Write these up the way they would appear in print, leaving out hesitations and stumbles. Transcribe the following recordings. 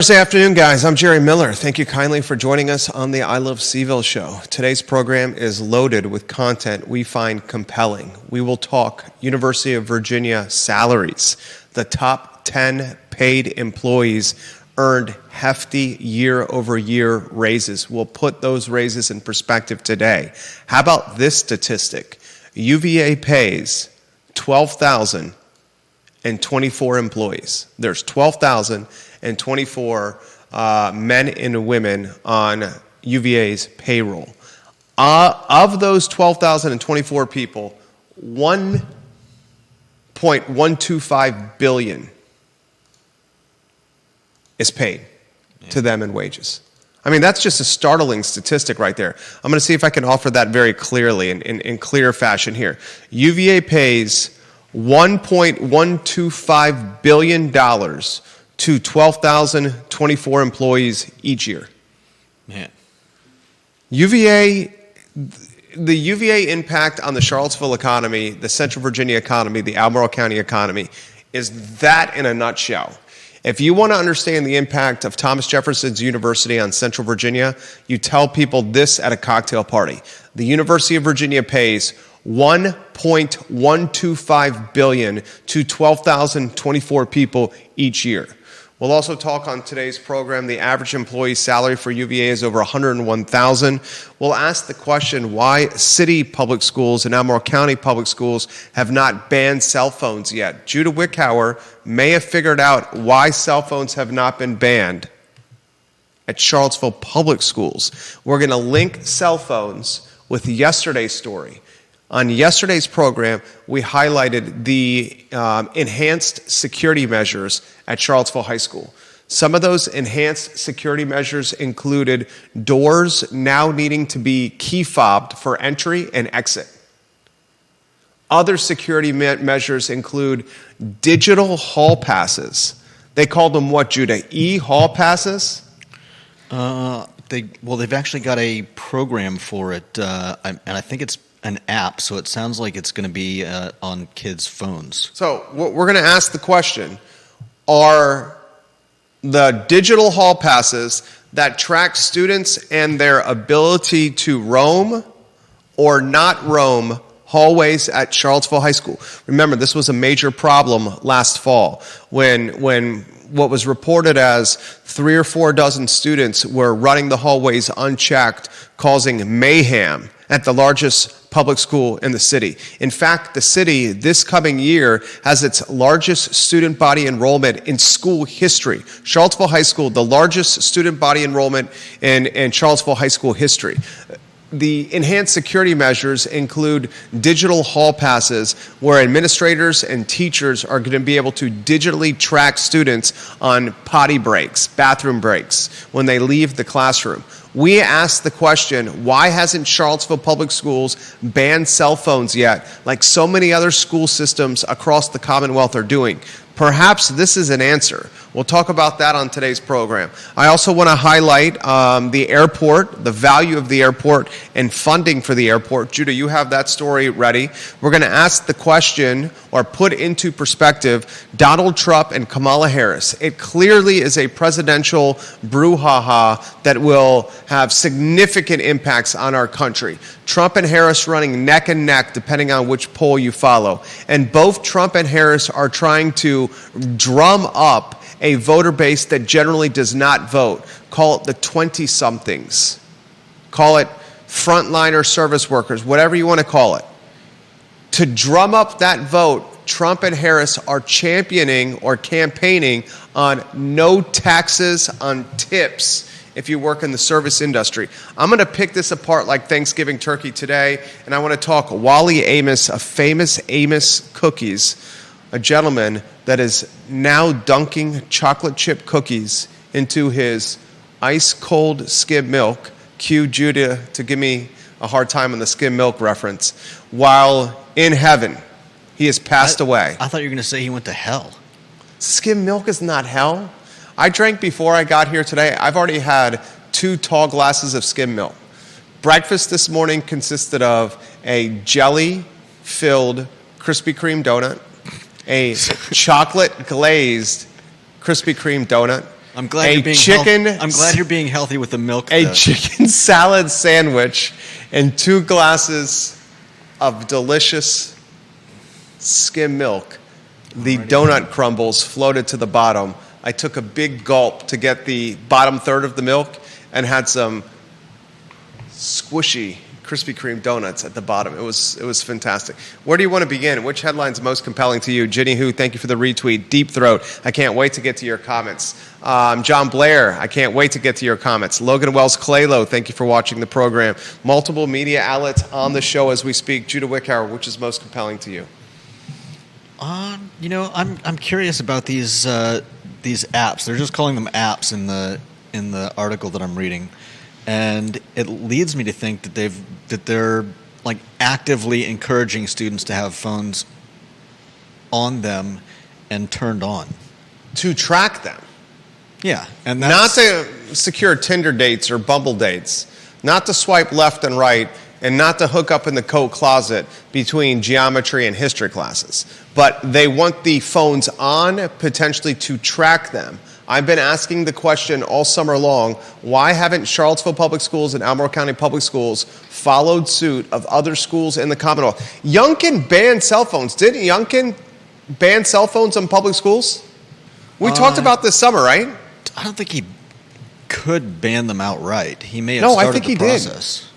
Thursday afternoon, guys. I'm Jerry Miller. Thank you kindly for joining us on the I Love CVille Show. Today's program is loaded with content we find compelling. We will talk University of Virginia salaries. The top 10 paid employees earned hefty year-over-year raises. We'll put those raises in perspective today. How about this statistic? UVA pays 12,024 employees. There's 12,024 men and women on UVA's payroll. Of those 12,024 people, $1.125 billion is paid to them in wages. I mean, that's just a startling statistic right there. I'm going to see if I can offer that very clearly in clear fashion here. UVA pays $1.125 billion to 12,024 employees each year. Man. The UVA impact on the Charlottesville economy, the Central Virginia economy, the Albemarle County economy is that in a nutshell. If you want to understand the impact of Thomas Jefferson's University on Central Virginia, you tell people this at a cocktail party. The University of Virginia pays $1.125 billion to 12,024 people each year. We'll also talk on today's program, the average employee salary for UVA is over $101,000. We'll ask the question why city public schools and Albemarle County public schools have not banned cell phones yet. Judah Wickhauer may have figured out why cell phones have not been banned at Charlottesville public schools. We're going to link cell phones with yesterday's story. On yesterday's program, we highlighted the enhanced security measures at Charlottesville High School. Some of those enhanced security measures included doors now needing to be key fobbed for entry and exit. Other security measures include digital hall passes. They called them what, Judah? E-hall passes? They've actually got a program for it, and I think it's an app, so it sounds like it's going to be on kids' phones. So we're going to ask the question, are the digital hall passes that track students and their ability to roam or not roam hallways at Charlottesville High School? Remember, this was a major problem last fall when what was reported as 3 or 4 dozen students were running the hallways unchecked, causing mayhem at the largest public school in the city. In fact, the city this coming year has its largest student body enrollment in school history. Charlottesville High School, the largest student body enrollment in Charlottesville High School history. The enhanced security measures include digital hall passes where administrators and teachers are going to be able to digitally track students on potty breaks, bathroom breaks, when they leave the classroom. We asked the question, why hasn't Charlottesville Public Schools banned cell phones yet, like so many other school systems across the Commonwealth are doing? Perhaps this is an answer. We'll talk about that on today's program. I also want to highlight the airport, the value of the airport, and funding for the airport. Judah, you have that story ready. We're going to ask the question, or put into perspective, Donald Trump and Kamala Harris. It clearly is a presidential brouhaha that will have significant impacts on our country. Trump and Harris running neck and neck, depending on which poll you follow. And both Trump and Harris are trying to drum up a voter base that generally does not vote. Call it the 20-somethings. Call it frontliner service workers, whatever you want to call it. To drum up that vote, Trump and Harris are championing or campaigning on no taxes on tips if you work in the service industry. I'm going to pick this apart like Thanksgiving turkey today, and I want to talk Wally Amos of famous Amos cookies, a gentleman that is now dunking chocolate chip cookies into his ice-cold skim milk. Cue Judah to give me a hard time on the skim milk reference. While in heaven, he has passed away. I thought you were going to say he went to hell. Skim milk is not hell. I drank before I got here today. I've already had 2 tall glasses of skim milk. Breakfast this morning consisted of a jelly-filled Krispy Kreme donut, a chocolate glazed Krispy Kreme donut, I'm glad you're being I'm glad you're being healthy with the milk. A chicken salad sandwich and 2 glasses of delicious skim milk. The donut crumbles floated to the bottom. I took a big gulp to get the bottom third of the milk and had some squishy Krispy Kreme donuts at the bottom. It was fantastic. Where do you want to begin? Which headline's most compelling to you? Ginny Who, thank you for the retweet. Deep Throat, I can't wait to get to your comments. John Blair, I can't wait to get to your comments. Logan Wells Claylow, thank you for watching the program. Multiple media outlets on the show as we speak. Judah Wickhauer, which is most compelling to you? I'm curious about these apps. They're just calling them apps in the article that I'm reading. And it leads me to think that they're like actively encouraging students to have phones on them and turned on. To track them. Yeah. And not to secure Tinder dates or Bumble dates. Not to swipe left and right, and not to hook up in the coat closet between geometry and history classes. But they want the phones on, potentially to track them. I've been asking the question all summer long, why haven't Charlottesville Public Schools and Albemarle County Public Schools followed suit of other schools in the Commonwealth? Youngkin banned cell phones. Didn't Youngkin ban cell phones in public schools? We talked about this summer, right? I don't think he could ban them outright. He may have started the process.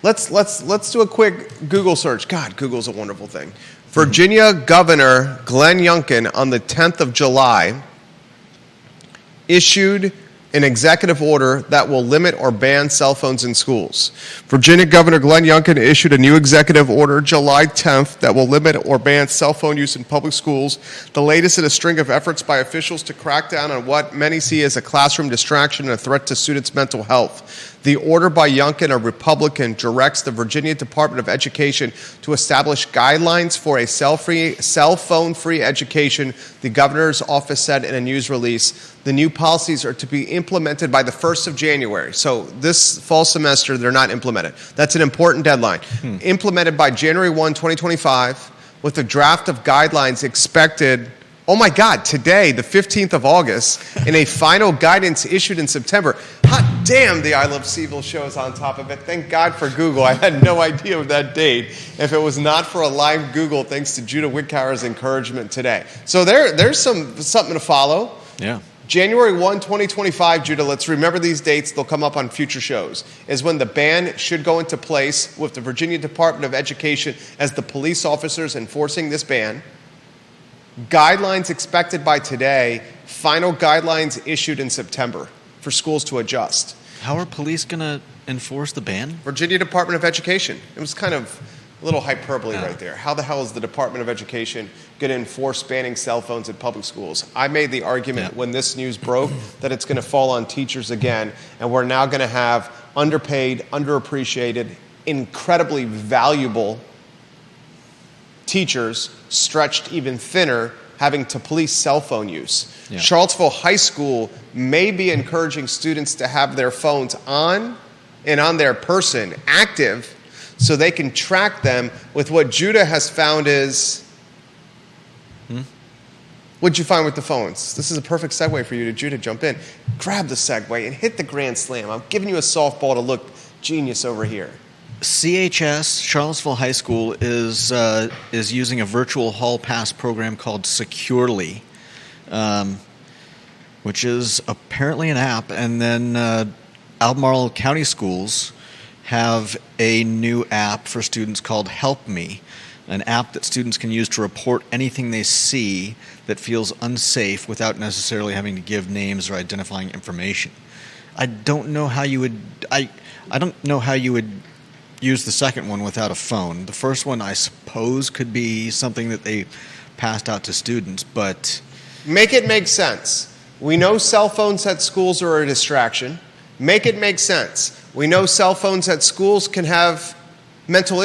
Let's do a quick Google search. God, Google's a wonderful thing. Virginia Governor Glenn Youngkin on the 10th of July issued an executive order that will limit or ban cell phones in schools. Virginia Governor Glenn Youngkin issued a new executive order July 10th that will limit or ban cell phone use in public schools, the latest in a string of efforts by officials to crack down on what many see as a classroom distraction and a threat to students' mental health. The order by Youngkin, a Republican, directs the Virginia Department of Education to establish guidelines for a cell phone-free education, the governor's office said in a news release. The new policies are to be implemented by the 1st of January. So this fall semester, they're not implemented. That's an important deadline. Implemented by January 1, 2025, with a draft of guidelines expected, oh my God, today, the 15th of August, and a final guidance issued in September. Hot damn, the I Love CVille Show is on top of it. Thank God for Google. I had no idea of that date. If it was not for a live Google, thanks to Judah Wickhauer's encouragement today. So there's something to follow. Yeah. January 1, 2025, Judah, let's remember these dates. They'll come up on future shows, is when the ban should go into place with the Virginia Department of Education as the police officers enforcing this ban. Guidelines expected by today, final guidelines issued in September for schools to adjust. How are police going to enforce the ban? Virginia Department of Education. It was kind of a little hyperbole right there. How the hell is the Department of Education going to enforce banning cell phones at public schools? I made the argument when this news broke that it's going to fall on teachers again, and we're now going to have underpaid, underappreciated, incredibly valuable teachers stretched even thinner, having to police cell phone use. Yeah. Charlottesville High School may be encouraging students to have their phones on and on their person active so they can track them with what Judah has found is... What'd you find with the phones? This is a perfect segue for you to Judah jump in. Grab the segue and hit the grand slam. I'm giving you a softball to look genius over here. CHS, Charlottesville High School, is using a virtual hall pass program called Securely, which is apparently an app. And then Albemarle County Schools have a new app for students called Help Me, an app that students can use to report anything they see that feels unsafe without necessarily having to give names or identifying information. I don't know how you would use the second one without a phone. The first one, I suppose, could be something that they passed out to students, but... Make it make sense. We know cell phones at schools are a distraction. Make it make sense. We know cell phones at schools can have mental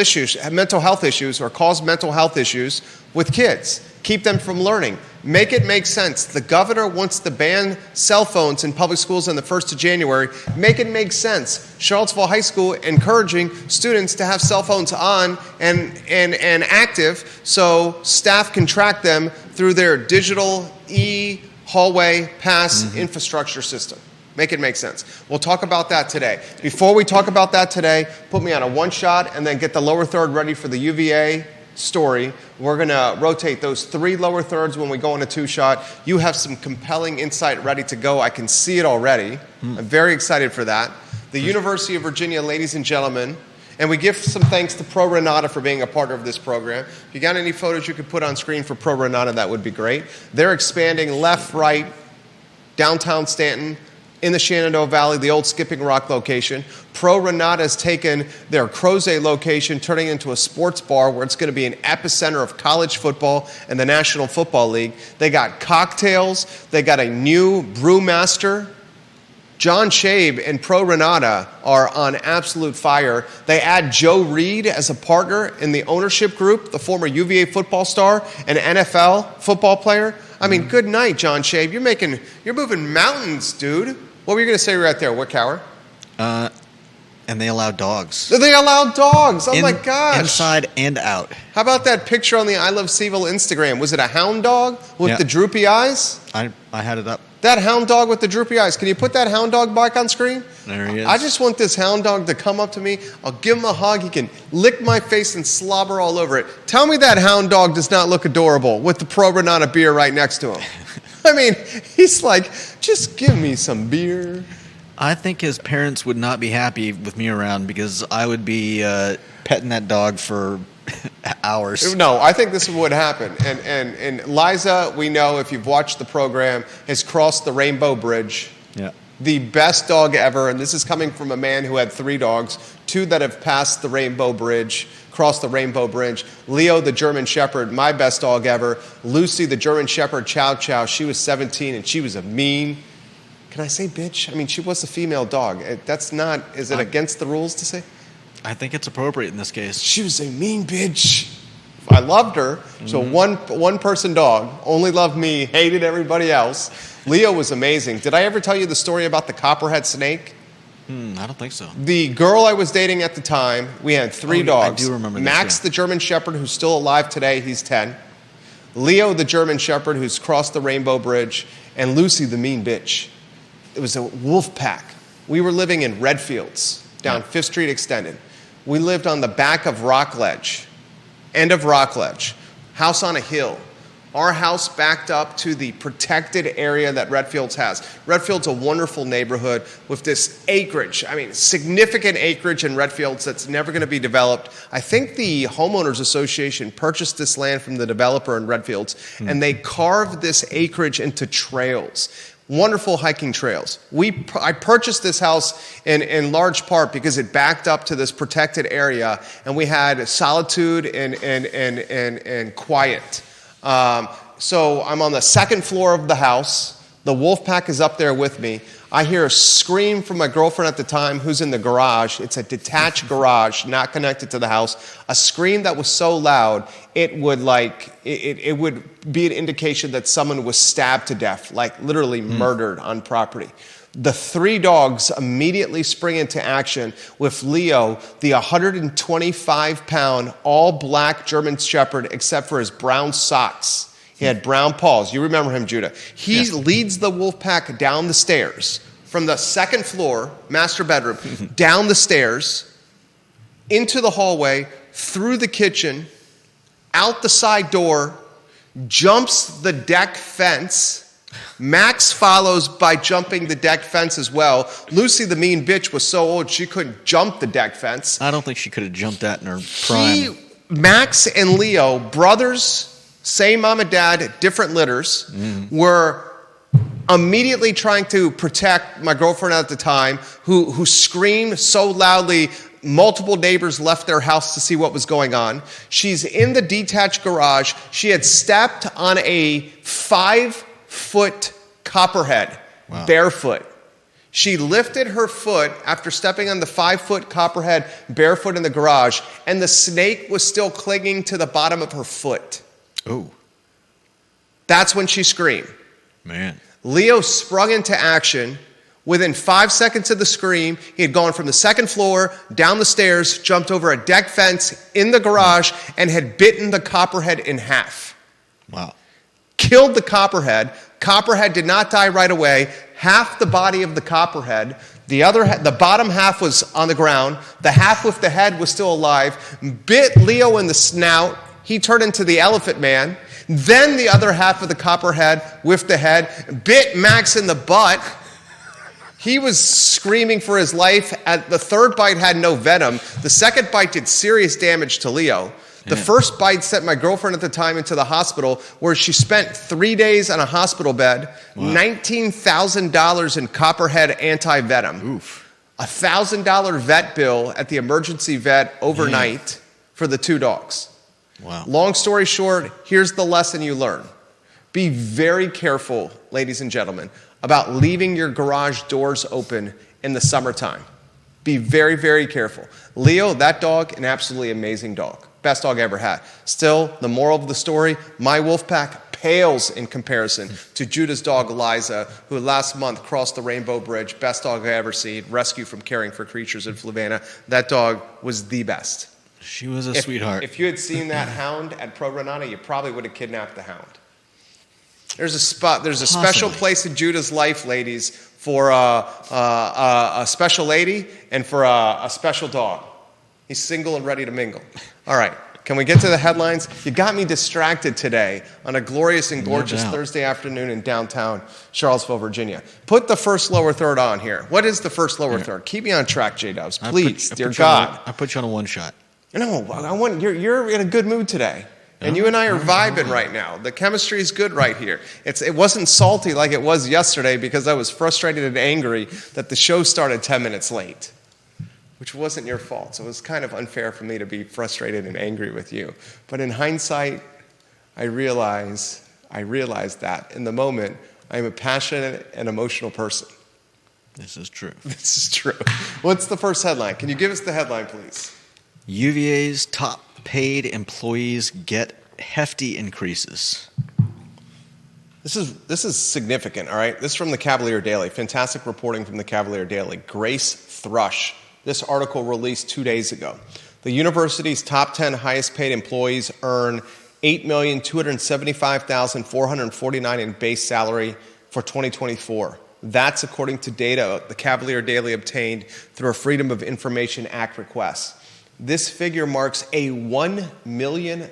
health issues, or cause mental health issues with kids. Keep them from learning. Make it make sense. The governor wants to ban cell phones in public schools on the 1st of January. Make it make sense. Charlottesville High School encouraging students to have cell phones on and active so staff can track them through their digital hallway, pass, infrastructure system. Make it make sense. We'll talk about that today. Before we talk about that today, put me on a one shot and then get the lower third ready for the UVA story. We're going to rotate those 3 lower thirds when we go on a 2-shot. You have some compelling insight ready to go. I can see it already. I'm very excited for that. The University of Virginia, ladies and gentlemen, and we give some thanks to Pro Renata for being a partner of this program. If you got any photos you could put on screen for Pro Renata, that would be great. They're expanding left, right, downtown Stanton, in the Shenandoah Valley, the old Skipping Rock location. Pro Renata has taken their Crozet location, turning it into a sports bar where it's going to be an epicenter of college football and the National Football League. They got cocktails. They got a new brewmaster. John Shabe and Pro Renata are on absolute fire. They add Joe Reed as a partner in the ownership group, the former UVA football star and NFL football player. I mean, good night, John Shabe. You're moving mountains, dude. What were you going to say right there, Wickower? And they allow dogs. They allow dogs. Oh, my gosh. Inside and out. How about that picture on the I Love CVille Instagram? Was it a hound dog with the droopy eyes? I had it up. That hound dog with the droopy eyes. Can you put that hound dog back on screen? There he is. I just want this hound dog to come up to me. I'll give him a hug. He can lick my face and slobber all over it. Tell me that hound dog does not look adorable with the Pro Renata beer right next to him. I mean, he's like, just give me some beer. I think his parents would not be happy with me around because I would be petting that dog for hours. No, I think this is what happened. And Liza, we know if you've watched the program, has crossed the Rainbow Bridge. Yeah. The best dog ever, and this is coming from a man who had 3 dogs, 2 that have passed the Rainbow Bridge, crossed the Rainbow Bridge. Leo, the German Shepherd, my best dog ever. Lucy, the German Shepherd, Chow Chow, she was 17, and she was a mean, can I say bitch? I mean, she was a female dog. That's not, is it against the rules to say? I think it's appropriate in this case. She was a mean bitch. I loved her. So one person dog, only loved me, hated everybody else. Leo was amazing. Did I ever tell you the story about the copperhead snake? I don't think so. The girl I was dating at the time, we had 3 dogs. I do remember this, Max, the German Shepherd, who's still alive today, he's 10. Leo, the German Shepherd, who's crossed the Rainbow Bridge. And Lucy, the mean bitch. It was a wolf pack. We were living in Redfields, down 5th Street Extended. We lived on the back of Rockledge, end of Rockledge, house on a hill. Our house backed up to the protected area that Redfields has. Redfield's a wonderful neighborhood with this acreage. I mean, significant acreage in Redfields that's never going to be developed. I think the Homeowners Association purchased this land from the developer in Redfields, and they carved this acreage into trails. Wonderful hiking trails. I purchased this house in large part because it backed up to this protected area, and we had solitude and quiet. So I'm on the 2nd floor of the house. The wolf pack is up there with me. I hear a scream from my girlfriend at the time who's in the garage. It's a detached garage, not connected to the house. A scream that was so loud, it would it would be an indication that someone was stabbed to death, like literally murdered on property. The 3 dogs immediately spring into action with Leo, the 125-pound, all-black German Shepherd, except for his brown socks. He had brown paws. You remember him, Judah. He leads the wolf pack down the stairs from the 2nd floor, master bedroom, down the stairs, into the hallway, through the kitchen, out the side door, jumps the deck fence. Max follows by jumping the deck fence as well. Lucy, the mean bitch, was so old she couldn't jump the deck fence. I don't think she could have jumped that in her prime. Max and Leo, brothers, same mom and dad, different litters, were immediately trying to protect my girlfriend at the time, who screamed so loudly, multiple neighbors left their house to see what was going on. She's in the detached garage. She had stepped on a 5-foot copperhead, barefoot. She lifted her foot after stepping on the 5-foot copperhead barefoot in the garage, and the snake was still clinging to the bottom of her foot. Oh. That's when she screamed. Man. Leo sprung into action. Within 5 seconds of the scream, he had gone from the 2nd floor, down the stairs, jumped over a deck fence in the garage, and had bitten the copperhead in half. Wow. Killed the copperhead, Copperhead did not die right away. Half the body of the copperhead, the bottom half was on the ground. The half with the head was still alive. Bit Leo in the snout. He turned into the elephant man. Then the other half of the copperhead with the head bit Max in the butt. He was screaming for his life. The third bite had no venom. The second bite did serious damage to Leo. The first bite sent my girlfriend at the time into the hospital, where she spent 3 days on a hospital bed, $19,000 in copperhead anti-venom, a $1,000 vet bill at the emergency vet overnight for the 2 dogs. Wow. Long story short, here's the lesson you learn. Be very careful, ladies and gentlemen, about leaving your garage doors open in the summertime. Be very, very careful. Leo, that dog, an absolutely amazing dog. Best dog I ever had. Still, the moral of the story, my wolf pack pales in comparison to Judah's dog, Eliza, who last month crossed the Rainbow Bridge. Best dog I ever seen. Rescue from Caring for Creatures in Flavanna. That dog was the best. She was a sweetheart. If you had seen that hound at Pro Renata, you probably would have kidnapped the hound. There's a special place in Judah's life, ladies, for a special lady and for a special dog. He's single and ready to mingle. All right, can we get to the headlines? You got me distracted today on a glorious and gorgeous Thursday afternoon in downtown Charlottesville, Virginia. Put the first lower third on here. What is the first lower third? Keep me on track, J-Dubs, please, dear God. I put you on a one shot. No, you're in a good mood today. And you and I are vibing right now. The chemistry is good right here. It wasn't salty like it was yesterday because I was frustrated and angry that the show started 10 minutes late, which wasn't your fault. So it was kind of unfair for me to be frustrated and angry with you. But in hindsight, I realized that in the moment, I'm a passionate and emotional person. This is true. This is true. What's the first headline? Can you give us the headline, please? UVA's top paid employees get hefty increases. This is significant, all right? This is from the Cavalier Daily. Fantastic reporting from the Cavalier Daily. Grace Thrush. This article released 2 days ago. The university's top 10 highest paid employees earn $8,275,449 in base salary for 2024. That's according to data the Cavalier Daily obtained through a Freedom of Information Act request. This figure marks a $1 million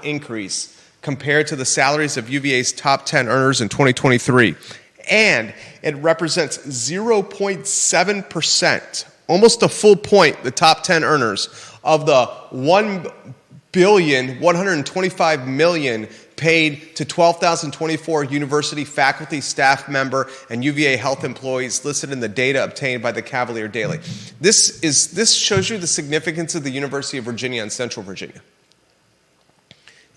increase compared to the salaries of UVA's top 10 earners in 2023. And it represents 0.7%, almost a full point, the top 10 earners of the $1,125,000,000 paid to 12,024 university faculty, staff member, and UVA health employees listed in the data obtained by the Cavalier Daily. This shows you the significance of the University of Virginia and Central Virginia.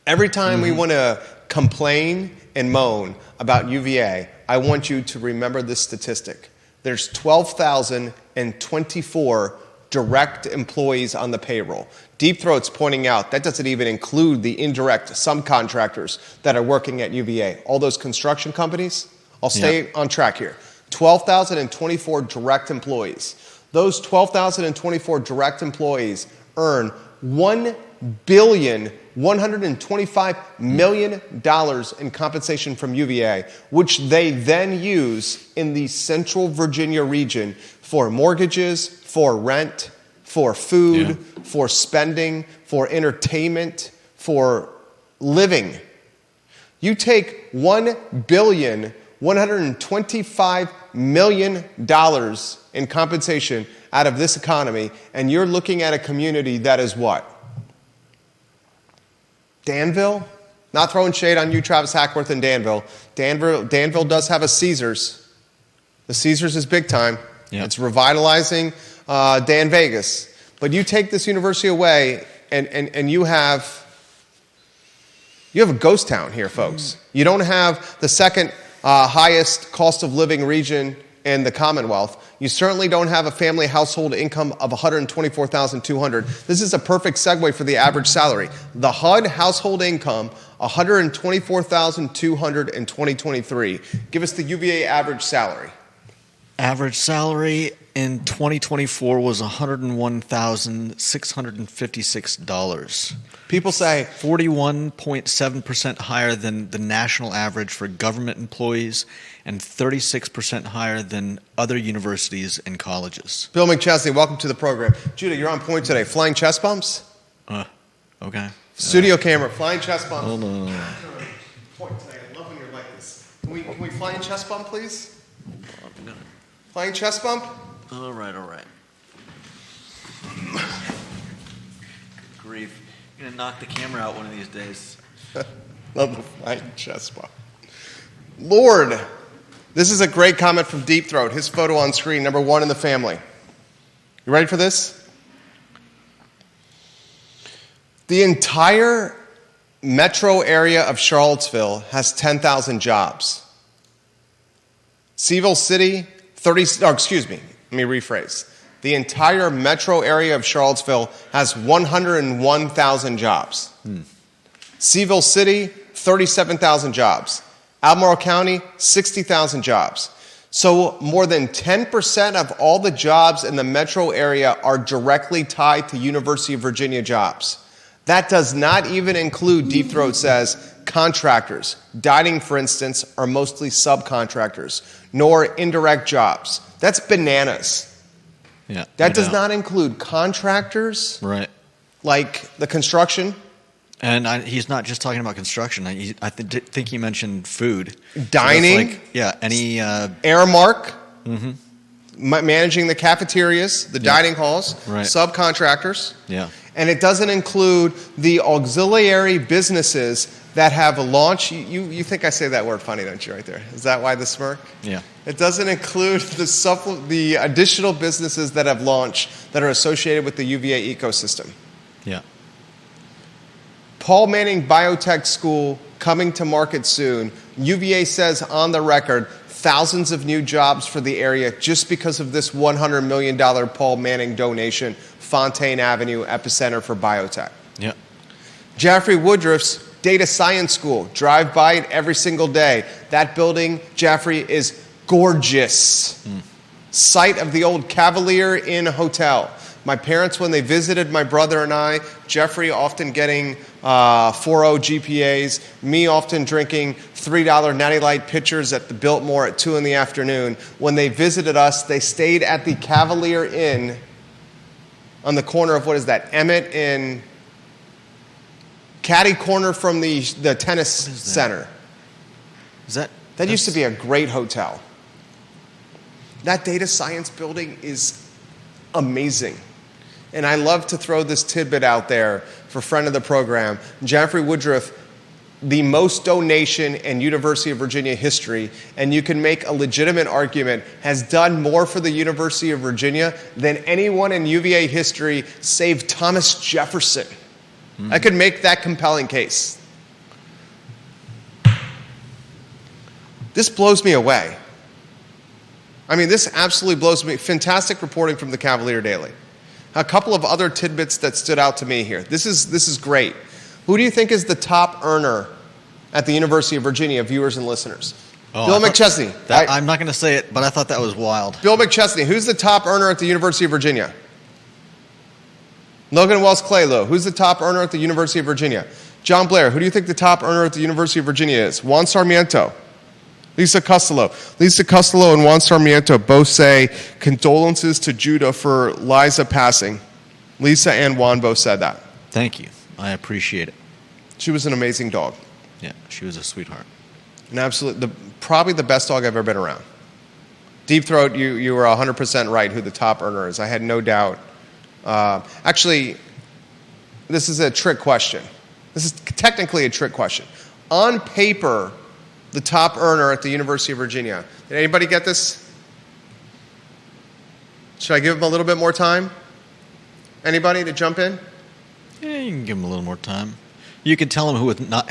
Every time we want to complain and moan about UVA, I want you to remember this statistic. There's 12,024 direct employees on the payroll. Deep Throat's pointing out that doesn't even include the indirect subcontractors that are working at UVA. All those construction companies, I'll stay on track here. 12,024 direct employees. Those 12,024 direct employees earn $1,125,000,000 in compensation from UVA, which they then use in the Central Virginia region for mortgages, for rent, for food, for spending, for entertainment, for living. You take $1,125,000,000 in compensation out of this economy, and you're looking at a community that is what? Danville? Not throwing shade on you, Travis Hackworth, and Danville. Danville does have a Caesars. The Caesars is big time. Yep. It's revitalizing Dan Vegas. But you take this university away, and you have a ghost town here, folks. You don't have the second highest cost of living region in the Commonwealth. You certainly don't have a family household income of $124,200. This is a perfect segue for the average salary. The HUD household income, $124,200 in 2023. Give us the UVA average salary. Average salary in 2024 was $101,656. People say 41.7% higher than the national average for government employees and 36% higher than other universities and colleges. Bill McChesney, welcome to the program. Judah, you're on point today. Flying chest bumps? Okay. Studio camera, flying chest bump. Hold on. Point today. I love when you're like this. Can we flying chest bump, please? Flying chest bump? All right. Grief. You're going to knock the camera out one of these days. Love the flying chest bump. Lord, this is a great comment from Deep Throat. His photo on screen, number 1 in the family. You ready for this? The entire metro area of Charlottesville has 10,000 jobs. CVille City, let me rephrase. The entire metro area of Charlottesville has 101,000 jobs. CVille City, 37,000 jobs. Albemarle County, 60,000 jobs. So more than 10% of all the jobs in the metro area are directly tied to University of Virginia jobs. That does not even include, Deep Throat says, contractors. Dining, for instance, are mostly subcontractors, nor indirect jobs. That's bananas. Yeah. That does not include contractors, right? Like the construction. And he's not just talking about construction. I think he mentioned food. Dining. So any... Airmark. Managing the cafeterias, the dining halls, right. Subcontractors. Yeah. And it doesn't include the auxiliary businesses that have launched. You think I say that word funny, don't you, right there? Is that why the smirk? Yeah. It doesn't include the additional businesses that have launched that are associated with the UVA ecosystem. Yeah. Paul Manning Biotech School coming to market soon. UVA says on the record, thousands of new jobs for the area just because of this $100 million Paul Manning donation, Fontaine Avenue epicenter for biotech. Yeah. Jaffrey Woodruff's data science school. Drive by it every single day. That building, Jaffrey, is gorgeous. Site of the old Cavalier Inn Hotel. My parents, when they visited my brother and I, Jeffrey often getting 4.0 GPAs, me often drinking $3 Natty Light pitchers at the Biltmore at 2 in the afternoon. When they visited us, they stayed at the Cavalier Inn on the corner of, what is that, Emmett and Caddy corner from the tennis center. That used to be a great hotel. That data science building is amazing. And I love to throw this tidbit out there for friend of the program. Jaffrey Woodruff, the most donation in University of Virginia history, and you can make a legitimate argument, has done more for the University of Virginia than anyone in UVA history save Thomas Jefferson. I could make that compelling case. This blows me away. I mean, this absolutely blows me. Fantastic reporting from the Cavalier Daily. A couple of other tidbits that stood out to me here. This is great. Who do you think is the top earner at the University of Virginia, viewers and listeners? Bill McChesney. I'm not going to say it, but I thought that was wild. Bill McChesney. Who's the top earner at the University of Virginia? Logan Wells Claylow. Who's the top earner at the University of Virginia? John Blair. Who do you think the top earner at the University of Virginia is? Juan Sarmiento. Lisa Costello. Lisa Costello and Juan Sarmiento both say condolences to Judah for Liza passing. Lisa and Juan both said that. Thank you. I appreciate it. She was an amazing dog. Yeah, she was a sweetheart. Probably the best dog I've ever been around. Deep Throat, you were 100% right who the top earner is. I had no doubt. Actually, this is a trick question. This is technically a trick question. On paper, the top earner at the University of Virginia. Did anybody get this? Should I give him a little bit more time? Anybody to jump in? Yeah, you can give him a little more time. You can tell him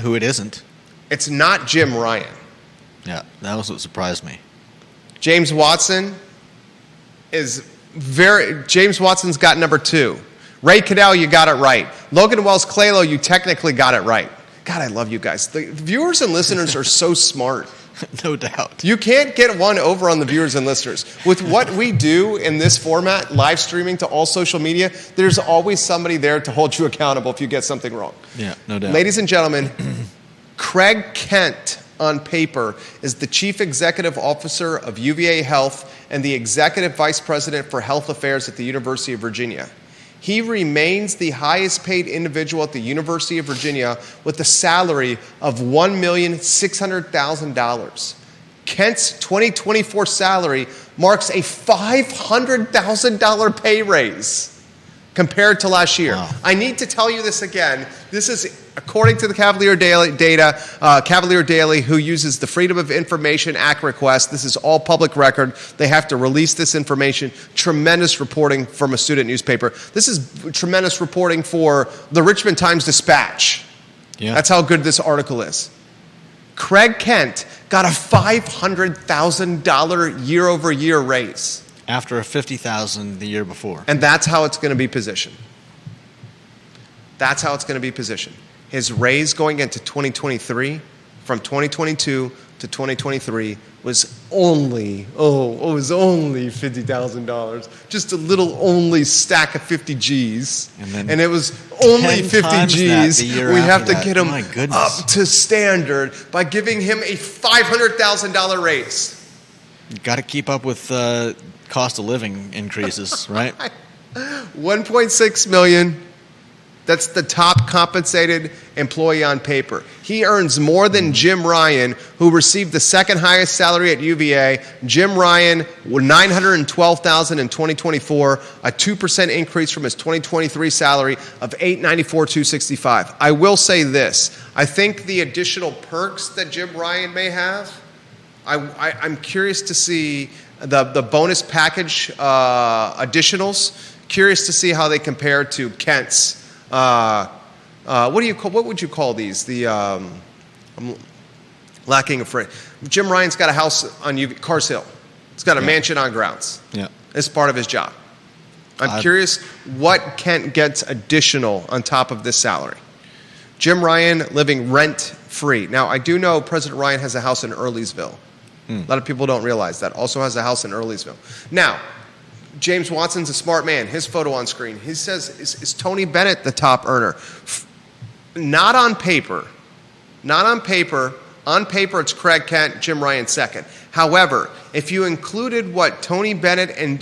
who it isn't. It's not Jim Ryan. Yeah, that was what surprised me. James Watson James Watson's got number 2. Ray Cadell, you got it right. Logan Wells Claylow, you technically got it right. God, I love you guys. The viewers and listeners are so smart. No doubt. You can't get one over on the viewers and listeners. With what we do in this format, live streaming to all social media, there's always somebody there to hold you accountable if you get something wrong. Yeah, no doubt. Ladies and gentlemen, Craig Kent, on paper, is the Chief Executive Officer of UVA Health and the Executive Vice President for Health Affairs at the University of Virginia. He remains the highest paid individual at the University of Virginia with a salary of $1,600,000. Kent's 2024 salary marks a $500,000 pay raise compared to last year. Wow. I need to tell you this again. This is according to the Cavalier Daily Cavalier Daily, who uses the Freedom of Information Act request. This is all public record. They have to release this information. Tremendous reporting from a student newspaper. This is tremendous reporting for the Richmond Times-Dispatch. Yeah. That's how good this article is. Craig Kent got a $500,000 year-over-year raise. After a $50,000 the year before. And that's how it's going to be positioned. That's how it's going to be positioned. His raise going into 2023, from 2022 to 2023, was only $50,000. Just a little only stack of 50 G's. And it was only 50 G's. We have to get him up to standard by giving him a $500,000 raise. You got to keep up with cost of living increases, right? 1.6 million. That's the top compensated employee on paper. He earns more than Jim Ryan, who received the second highest salary at UVA. Jim Ryan, $912,000 in 2024, a 2% increase from his 2023 salary of $894,265. I will say this: I think the additional perks that Jim Ryan may have, I'm curious to see the bonus package additionals. Curious to see how they compare to Kent's. What would you call these? I'm lacking a phrase. Jim Ryan's got a house on Cars Hill. He's got a mansion on grounds. Yeah, it's part of his job. I'm curious what Kent gets additional on top of this salary. Jim Ryan living rent free. Now I do know President Ryan has a house in Earlysville. A lot of people don't realize that. Also has a house in Earlysville. Now, James Watson's a smart man. His photo on screen. He says, is Tony Bennett the top earner? Not on paper. Not on paper. On paper, it's Craig Kent, Jim Ryan second. However, if you included what Tony Bennett and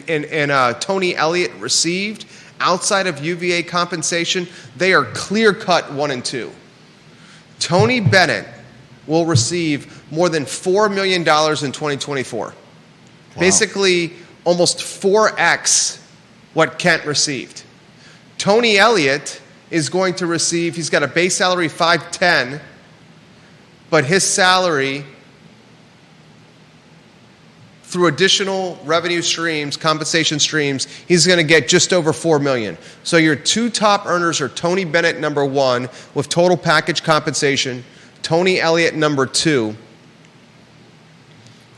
Tony Elliott received outside of UVA compensation, they are clear-cut 1 and 2. Tony Bennett will receive more than $4 million in 2024. Wow. Basically, almost 4x what Kent received. Tony Elliott is going to receive, he's got a base salary of $510,000, but his salary through additional revenue streams, compensation streams, he's going to get just over $4 million. So your two top earners are Tony Bennett, number 1, with total package compensation, Tony Elliott, number 2,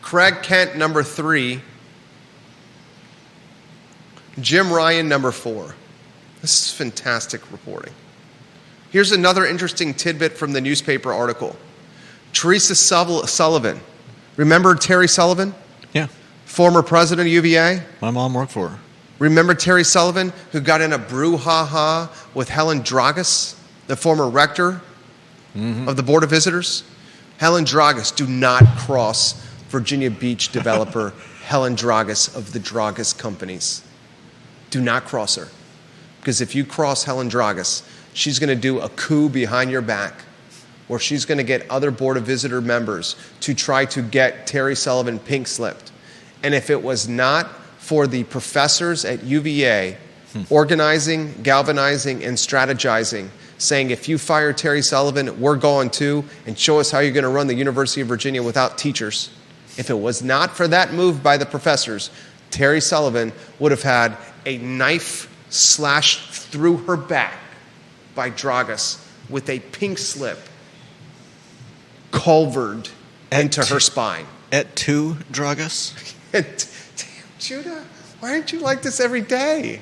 Craig Kent, number 3, Jim Ryan, number 4. This is fantastic reporting. Here's another interesting tidbit from the newspaper article. Teresa Sullivan. Remember Terry Sullivan? Yeah. Former president of UVA? My mom worked for her. Remember Terry Sullivan, who got in a brouhaha with Helen Dragas, the former rector of the Board of Visitors? Helen Dragas, do not cross Virginia Beach developer Helen Dragas of the Dragas Companies. Do not cross her. Because if you cross Helen Dragas, she's going to do a coup behind your back, or she's going to get other Board of Visitor members to try to get Terry Sullivan pink-slipped. And if it was not for the professors at UVA organizing, galvanizing, and strategizing, saying, if you fire Terry Sullivan, we're going to, and show us how you're going to run the University of Virginia without teachers. If it was not for that move by the professors, Terry Sullivan would have had a knife slashed through her back by Dragas with a pink slip culvered into her spine. Et tu, Dragas? Damn, Judah, why aren't you like this every day?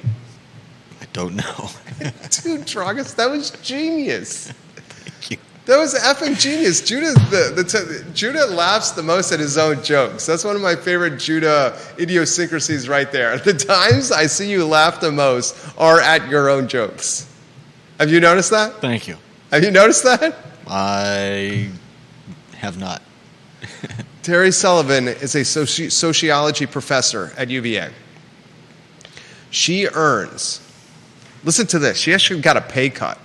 I don't know. Dude, Dragas, that was genius. Thank you. That was effing genius. Judah laughs the most at his own jokes. That's one of my favorite Judah idiosyncrasies right there. The times I see you laugh the most are at your own jokes. Have you noticed that? Thank you. Have you noticed that? I have not. Terry Sullivan is a sociology professor at UVA. She earns, listen to this, she actually got a pay cut.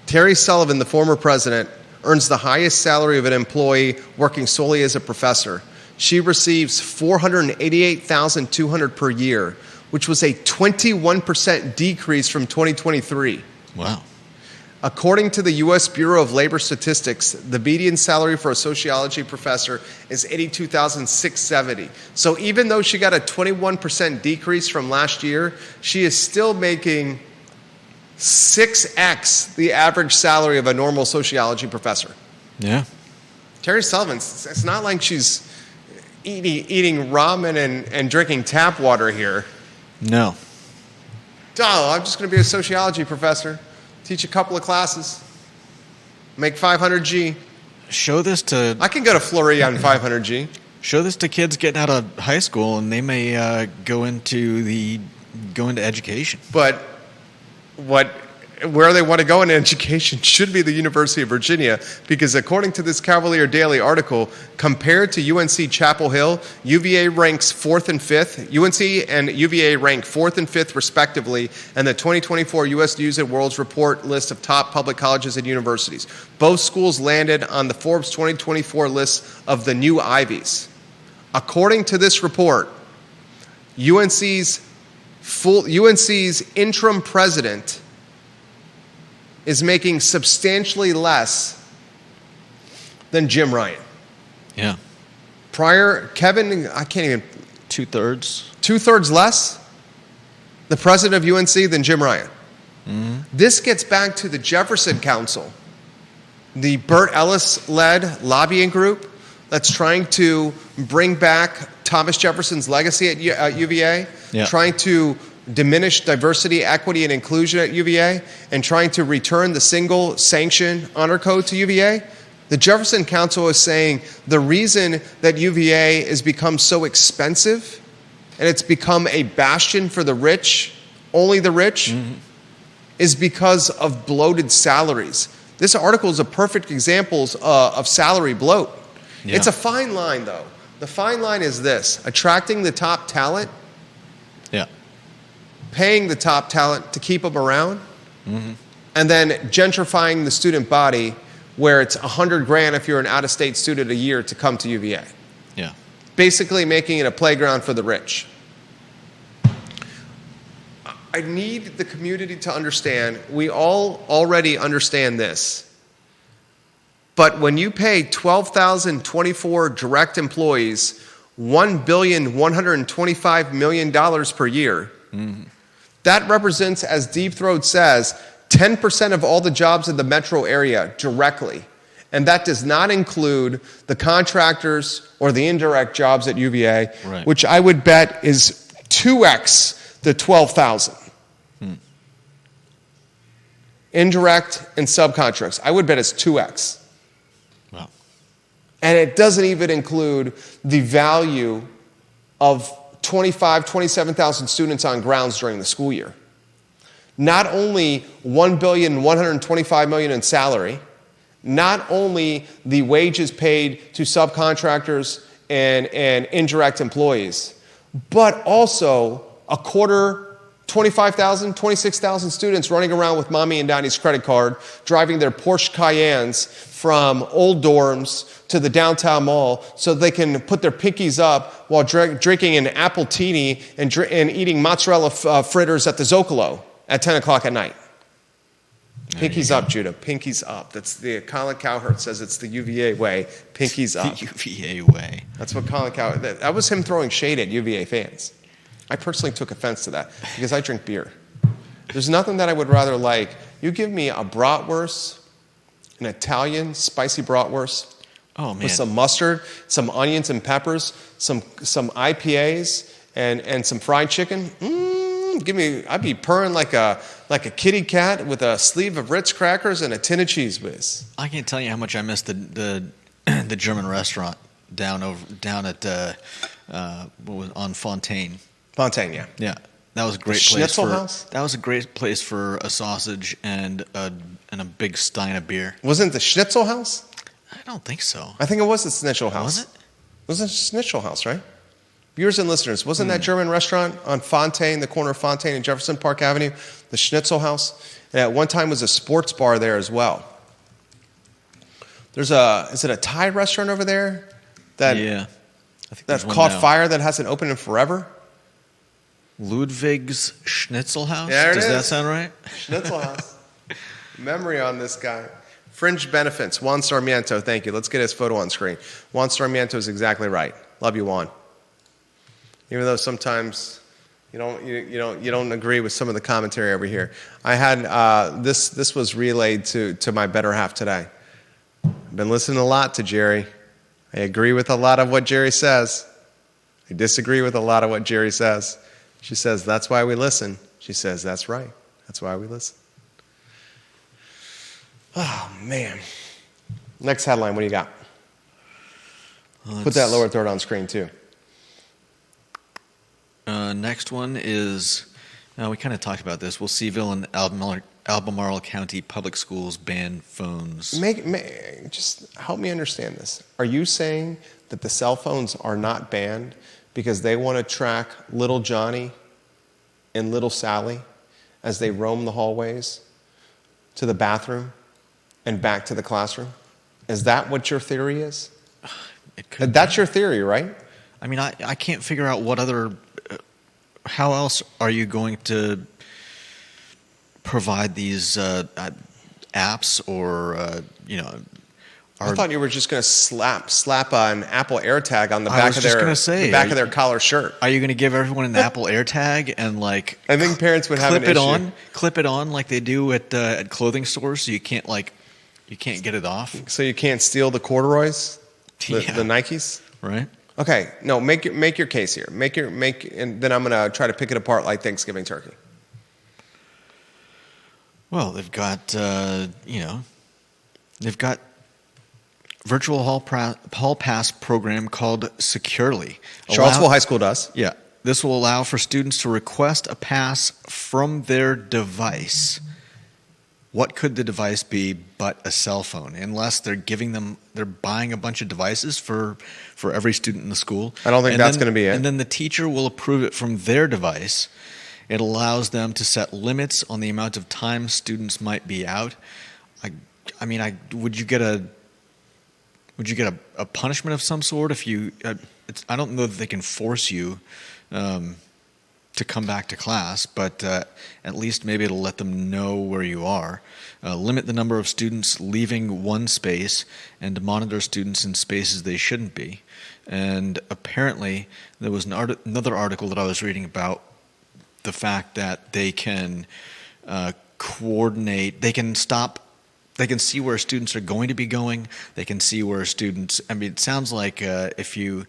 Terry Sullivan, the former president, earns the highest salary of an employee working solely as a professor. She receives $488,200 per year, which was a 21% decrease from 2023. Wow. According to the U.S. Bureau of Labor Statistics, the median salary for a sociology professor is $82,670. So even though she got a 21% decrease from last year, she is still making 6x the average salary of a normal sociology professor. Yeah. Terry Sullivan, it's not like she's eating ramen and drinking tap water here. No. Oh, I'm just going to be a sociology professor, teach a couple of classes, make 500 G. Show this to... I can go to Fleury on 500 G. Show this to kids getting out of high school, and they may go into education. But where they want to go in education should be the University of Virginia, because according to this Cavalier Daily article, compared to UNC Chapel Hill, UVA ranks 4th and 5th. UNC and UVA rank 4th and 5th respectively in the 2024 U.S. News & World's Report list of top public colleges and universities. Both schools landed on the Forbes 2024 list of the new Ivies. According to this report, UNC's interim president is making substantially less than Jim Ryan. Yeah. Kevin, I can't even... 2/3. 2/3 less? The president of UNC than Jim Ryan. Mm-hmm. This gets back to the Jefferson Council, the Burt Ellis-led lobbying group that's trying to bring back Thomas Jefferson's legacy at UVA, trying to diminish diversity, equity, and inclusion at UVA, and trying to return the single sanction honor code to UVA. The Jefferson Council is saying the reason that UVA has become so expensive and it's become a bastion for the rich, only the rich, is because of bloated salaries. This article is a perfect example of salary bloat. Yeah. It's a fine line, though. The fine line is this: attracting the top talent, paying the top talent to keep them around, and then gentrifying the student body where it's $100,000 if you're an out-of-state student a year to come to UVA. Yeah. Basically making it a playground for the rich. I need the community to understand, we all already understand this, but when you pay 12,024 direct employees $1.125 billion per year, that represents, as Deep Throat says, 10% of all the jobs in the metro area directly. And that does not include the contractors or the indirect jobs at UVA, which I would bet is 2x the 12,000. Indirect and subcontracts. I would bet it's 2x. Wow. And it doesn't even include the value of 27,000 students on grounds during the school year. Not only $1.125 billion in salary, not only the wages paid to subcontractors and indirect employees, but also 26,000 students running around with mommy and daddy's credit card, driving their Porsche Cayennes from old dorms to the downtown mall so they can put their pinkies up while drinking an apple teeny and eating mozzarella fritters at the Zocalo at 10 o'clock at night. Pinkies up, Judah. Pinkies up. That's the Colin Cowherd says it's the UVA way. Pinkies up. The UVA way. That's what Colin Cowherd... That was him throwing shade at UVA fans. I personally took offense to that because I drink beer. There's nothing that I would rather like. You give me a bratwurst, an Italian spicy bratwurst, with some mustard, some onions and peppers, some IPAs, and some fried chicken. I'd be purring like a kitty cat with a sleeve of Ritz crackers and a tin of Cheese Whiz. I can't tell you how much I miss the German restaurant down at on Fontaine. Fontaine, yeah. Yeah, that was a great place. Schnitzel House? That was a great place for a sausage and a big stein of beer. Wasn't it the Schnitzel House? I don't think so. I think it was the Schnitzel House. Was it? It was the Schnitzel House, right? Viewers and listeners, wasn't that German restaurant on Fontaine, the corner of Fontaine and Jefferson Park Avenue, the Schnitzel House? And at one time was a sports bar there as well. Is it a Thai restaurant over there? Yeah. I think that's caught fire that hasn't opened in forever? Ludwig's Schnitzel House? There it Does is. that sound right? Schnitzel House. Memory on this guy. Fringe benefits. Juan Sarmiento, thank you. Let's get his photo on screen. Juan Sarmiento is exactly right. Love you, Juan. Even though sometimes you don't agree with some of the commentary over here. I had this was relayed to my better half today. I've been listening a lot to Jerry. I agree with a lot of what Jerry says. I disagree with a lot of what Jerry says. She says, that's why we listen. She says, that's right. That's why we listen. Oh, man. Next headline, what do you got? Put that lower third on screen, too. Next one is, we kind of talked about this. Will CVille and Albemarle County Public Schools ban phones? Just help me understand this. Are you saying that the cell phones are not banned because they want to track little Johnny and little Sally as they roam the hallways to the bathroom and back to the classroom? Is that what your theory is? That's your theory, right? I mean, I can't figure out what other... how else are you going to provide these apps or, I thought you were just going to slap an Apple AirTag on the I back was of just their gonna say, the back of their collar shirt. Are you going to give everyone an Apple AirTag and like I think parents would have an issue. Clip it on like they do at clothing stores, so you can't get it off. So you can't steal the corduroys, the Nikes, right? Okay, no, make your case here. And then I'm going to try to pick it apart like Thanksgiving turkey. Well, they've got they've got virtual hall pass program called Securely. Charlottesville High School does. Yeah, this will allow for students to request a pass from their device. What could the device be but a cell phone? Unless they're buying a bunch of devices for every student in the school. I don't think that's going to be it. And then the teacher will approve it from their device. It allows them to set limits on the amount of time students might be out. Would you get a punishment of some sort if you? I don't know that they can force you to come back to class, but at least maybe it'll let them know where you are. Limit the number of students leaving one space and to monitor students in spaces they shouldn't be. And apparently there was another article that I was reading about the fact that they can coordinate, they can see where students are going to be going. They can see where students. I mean, it sounds like if you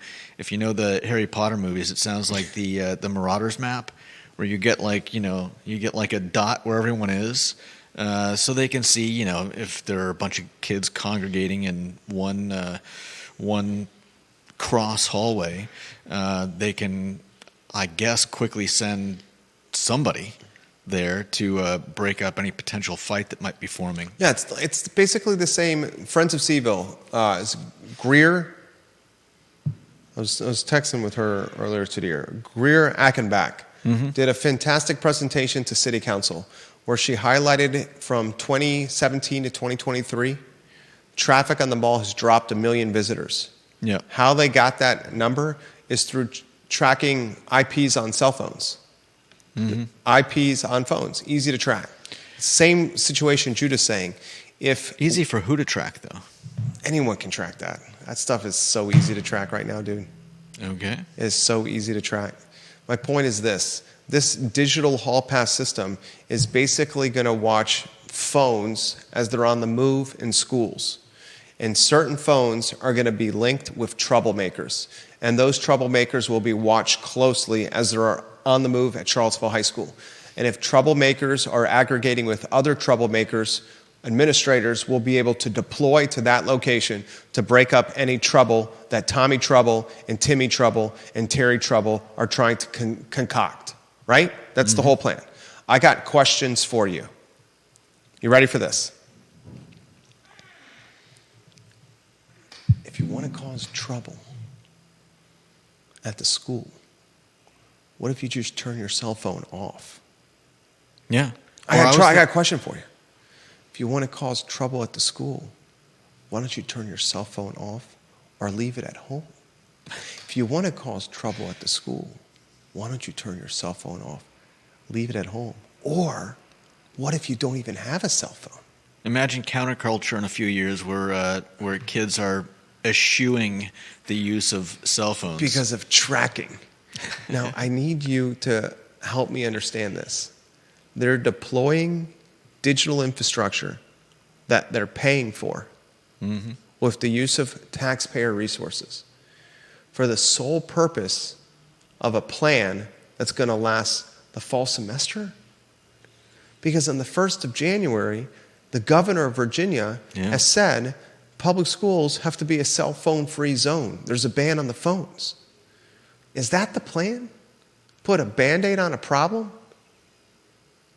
know the Harry Potter movies, it sounds like the Marauders map, where you get like a dot where everyone is, so they can see if there are a bunch of kids congregating in one cross hallway. They can, I guess, quickly send somebody there to break up any potential fight that might be forming. Yeah, it's basically the same. Friends of CVille, Greer. I was texting with her earlier today. Greer Achenbach did a fantastic presentation to City Council where she highlighted from 2017 to 2023, traffic on the mall has dropped 1 million visitors. Yeah. How they got that number is through tracking IPs on cell phones. IPs on phones, easy to track. Same situation Judah's saying. Easy for who to track, though? Anyone can track that. That stuff is so easy to track right now, dude. Okay. It's so easy to track. My point is this. This digital hall pass system is basically going to watch phones as they're on the move in schools. And certain phones are going to be linked with troublemakers. And those troublemakers will be watched closely as they're on the move at Charlottesville High School. And if troublemakers are aggregating with other troublemakers, administrators will be able to deploy to that location to break up any trouble that Tommy Trouble and Timmy Trouble and Terry Trouble are trying to concoct, right? That's the whole plan. I got questions for you. You ready for this? If you want to cause trouble at the school, what if you just turn your cell phone off? Yeah. I got a question for you. If you want to cause trouble at the school, why don't you turn your cell phone off or leave it at home? If you want to cause trouble at the school, why don't you turn your cell phone off, leave it at home? Or what if you don't even have a cell phone? Imagine counterculture in a few years where kids are eschewing the use of cell phones. Because of tracking. Now, I need you to help me understand this. They're deploying digital infrastructure that they're paying for with the use of taxpayer resources for the sole purpose of a plan that's going to last the fall semester? Because on the 1st of January, the governor of Virginia has said public schools have to be a cell phone free zone. There's a ban on the phones. Is that the plan? Put a Band-Aid on a problem?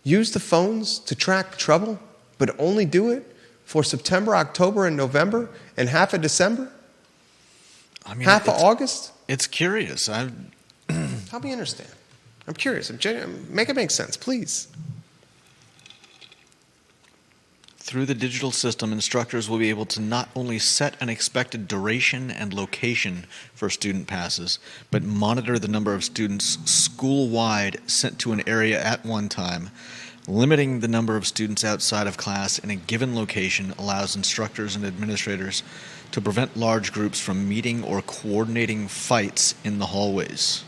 Use the phones to track trouble, but only do it for September, October, and November, and half of December? I mean, half of August? It's curious. Help me understand. I'm curious. Make it make sense, please. Through the digital system, instructors will be able to not only set an expected duration and location for student passes, but monitor the number of students school-wide sent to an area at one time. Limiting the number of students outside of class in a given location allows instructors and administrators to prevent large groups from meeting or coordinating fights in the hallways.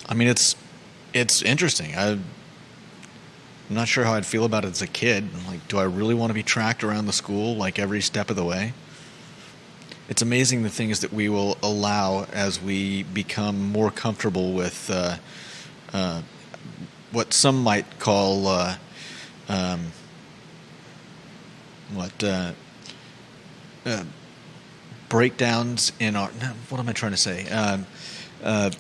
I mean, it's interesting. I'm not sure how I'd feel about it as a kid. Like, do I really want to be tracked around the school, like, every step of the way? It's amazing the things that we will allow as we become more comfortable with what some might call breakdowns in our... What am I trying to say?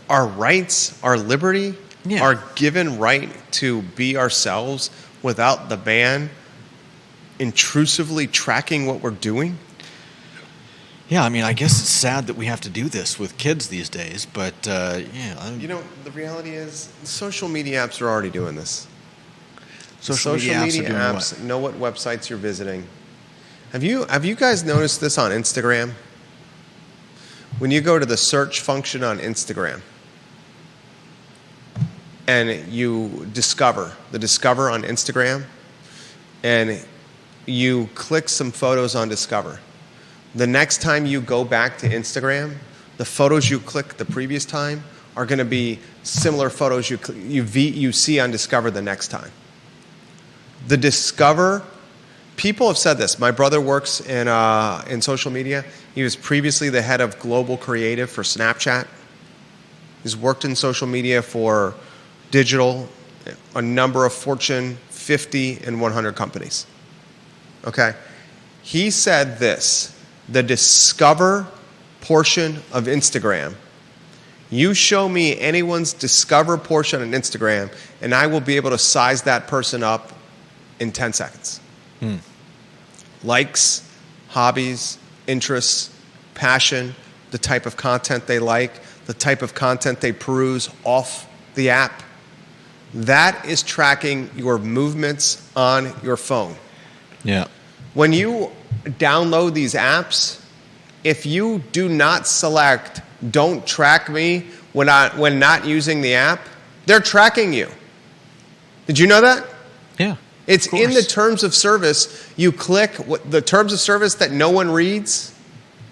Our rights, our liberty, our given right to be ourselves without the ban intrusively tracking what we're doing? Yeah, I mean, I guess it's sad that we have to do this with kids these days, but, You know, the reality is social media apps are already doing this. Social media apps know what websites you're visiting. Have you guys noticed this on Instagram? When you go to the search function on Instagram and you discover on Instagram and you click some photos on Discover, the next time you go back to Instagram, the photos you clicked the previous time are going to be similar photos you see on Discover the next time. The Discover, people have said this. My brother works in social media. He was previously the head of global creative for Snapchat. He's worked in social media for digital, a number of Fortune 50 and 100 companies. Okay? He said this. The Discover portion of Instagram, you show me anyone's Discover portion on Instagram, and I will be able to size that person up in 10 seconds. Likes, hobbies, interests, passion, the type of content they like, the type of content they peruse off the app. That is tracking your movements on your phone. Yeah. When you download these apps, if you do not select "Don't track me" when not using the app, they're tracking you. Did you know that? Yeah. It's in the terms of service. You click the terms of service that no one reads,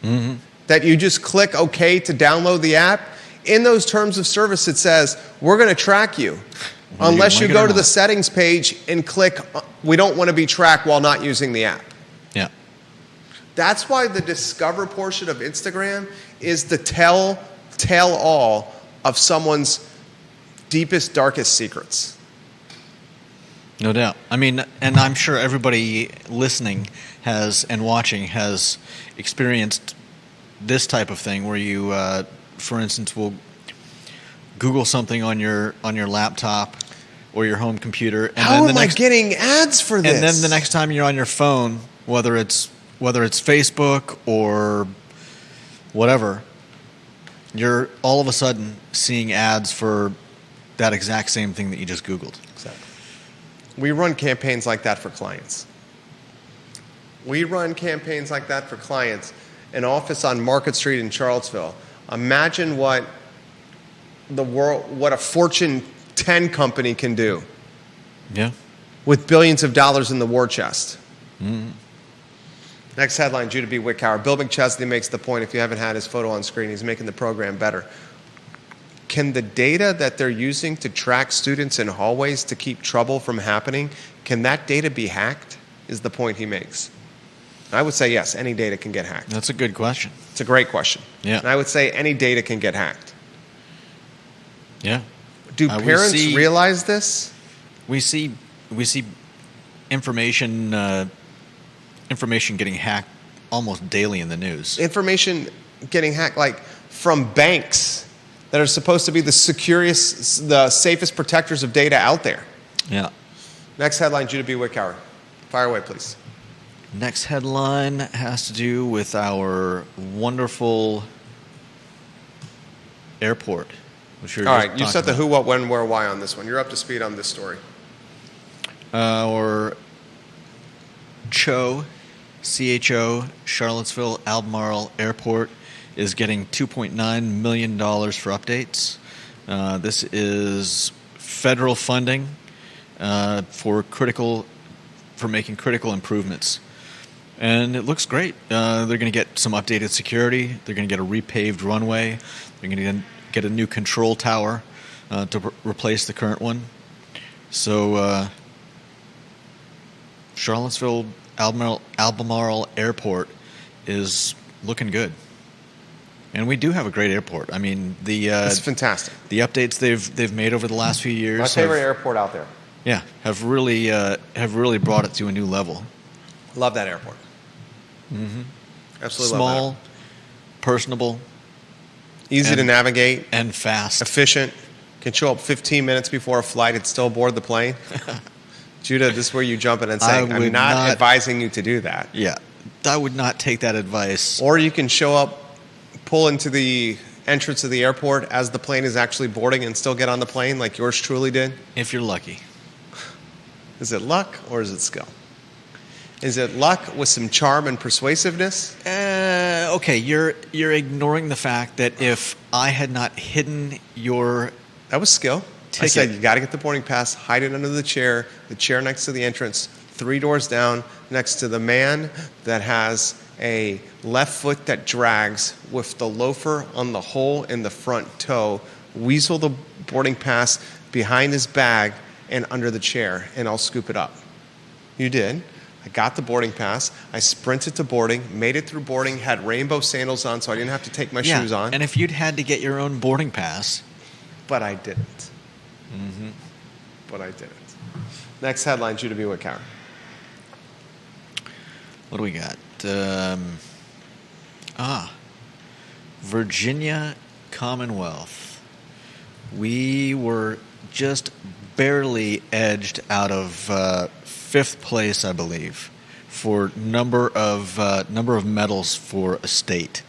that you just click OK to download the app. In those terms of service, it says, we're going to track you. Unless you go to the settings page and click, we don't want to be tracked while not using the app. Yeah. That's why the Discover portion of Instagram is the tell all of someone's deepest, darkest secrets. No doubt. I mean, and I'm sure everybody listening and watching has experienced this type of thing where you, for instance, will Google something on your laptop or your home computer. And How am I getting ads for this? And then the next time you're on your phone, whether it's Facebook or whatever, you're all of a sudden seeing ads for that exact same thing that you just Googled. Exactly. We run campaigns like that for clients. An office on Market Street in Charlottesville. Imagine what a Fortune 10 company can do. Yeah. With billions of dollars in the war chest. Mm-hmm. Next headline, Judah B. Wickower. Bill McChesney makes the point, if you haven't had his photo on screen, he's making the program better. Can the data that they're using to track students in hallways to keep trouble from happening, can that data be hacked, is the point he makes. I would say yes, any data can get hacked. That's a good question. It's a great question. Yeah. And I would say any data can get hacked. Yeah. Do parents realize this? We see information getting hacked almost daily in the news. Information getting hacked, like from banks that are supposed to be the safest protectors of data out there. Yeah. Next headline, Judah B. Wickower. Fire away, please. Next headline has to do with our wonderful airport. All right, you said the who, what, when, where, why on this one. You're up to speed on this story. Our CHO, Charlottesville-Albemarle Airport, is getting $2.9 million for updates. This is federal funding for making critical improvements. And it looks great. They're going to get some updated security. They're going to get a repaved runway. They're going to get a new control tower to replace the current one. So Charlottesville-Albemarle Airport is looking good. And we do have a great airport. I mean, it's fantastic. The updates they've made over the last few years. My favorite airport out there. Yeah, have really brought it to a new level. Love that airport. Mm-hmm. Absolutely Small, love that airport. Personable, easy to navigate, and fast, efficient. Can show up 15 minutes before a flight and still board the plane. Judah, this is where you jump in and say, I'm not advising you to do that. Yeah, I would not take that advice. Or you can show up, pull into the entrance of the airport as the plane is actually boarding and still get on the plane like yours truly did. If you're lucky. Is it luck or is it skill? Is it luck with some charm and persuasiveness? Okay, you're ignoring the fact that if I had not hidden your that was skill. Ticket. I said you got to get the boarding pass, hide it under the chair next to the entrance, 3 doors down, next to the man that has a left foot that drags with the loafer on the hole in the front toe, weasel the boarding pass behind his bag and under the chair, and I'll scoop it up. You did. I got the boarding pass. I sprinted to boarding, made it through boarding, had rainbow sandals on so I didn't have to take my shoes on. And if you'd had to get your own boarding pass. But I didn't. Mm-hmm. But I didn't. Next headline, Judah B. Wickower. What do we got? Virginia Commonwealth. We were just barely edged out of 5th place, I believe, for number of medals for a state.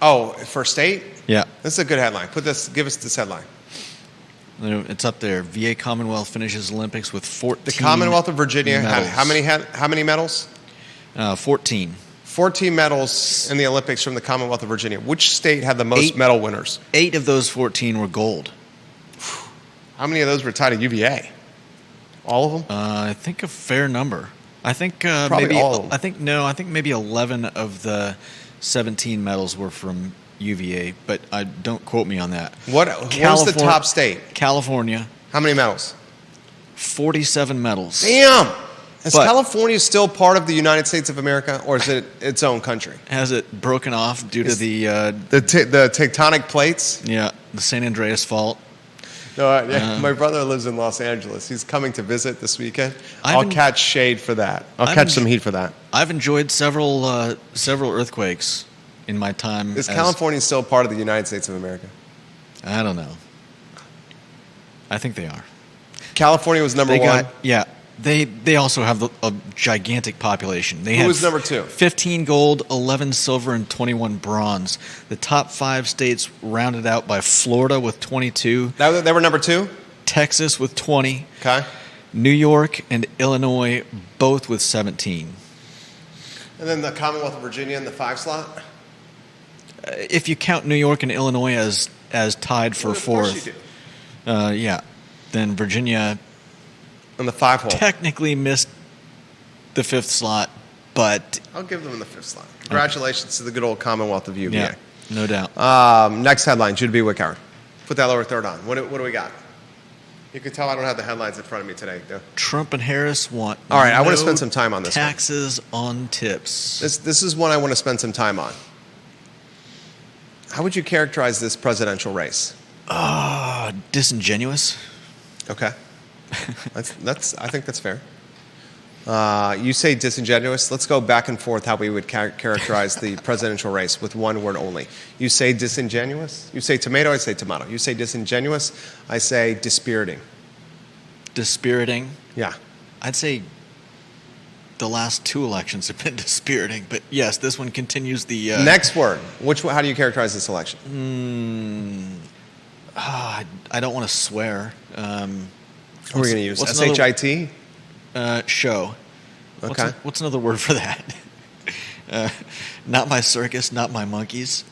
For state? Yeah. This is a good headline. Give us this headline. It's up there. VA Commonwealth finishes Olympics with 14. The Commonwealth of Virginia medals. had how many medals? 14. 14 medals in the Olympics from the Commonwealth of Virginia. Which state had the most medal winners? 8 of those 14 were gold. How many of those were tied to UVA? All of them? I think a fair number. I think Probably maybe all of them. I think maybe 11 of the 17 medals were from UVA, but don't quote me on that. What was the top state? California. How many medals? 47 medals. Damn! Is California still part of the United States of America, or is it its own country? Has it broken off due to the tectonic plates? Yeah, the San Andreas Fault. No, my brother lives in Los Angeles. He's coming to visit this weekend. I've I'll catch shade for that. I'll catch some heat for that. I've enjoyed several earthquakes in my time. Is California still part of the United States of America? I don't know. I think they are. California was number one. They also have a gigantic population. Who was number 2? 15 gold, 11 silver, and 21 bronze. The top 5 states rounded out by Florida with 22. They were number 2? Texas with 20. Okay. New York and Illinois both with 17. And then the Commonwealth of Virginia in the 5 slot? If you count New York and Illinois as tied for 4th. Of course you do. Then Virginia on the 5 hole. Technically missed the 5th slot, but I'll give them in the 5th slot. Congratulations to the good old Commonwealth of UVA. Yeah, no doubt. Next headline, Judah B. Wickhauer. Put that lower third on. What do we got? You can tell I don't have the headlines in front of me today. No. Trump and Harris want All right, I want to spend some time on this taxes on tips. This is one I want to spend some time on. How would you characterize this presidential race? Disingenuous. Okay. I think that's fair. You say disingenuous. Let's go back and forth how we would characterize the presidential race with one word only. You say disingenuous. You say tomato. I say tomato. You say disingenuous. I say dispiriting. Dispiriting. Yeah. I'd say the last 2 elections have been dispiriting, but yes, this one continues the... Next word. How do you characterize this election? I don't want to swear. What are we going to use? SHIT? Show. Okay. What's another word for that? Not my circus, not my monkeys.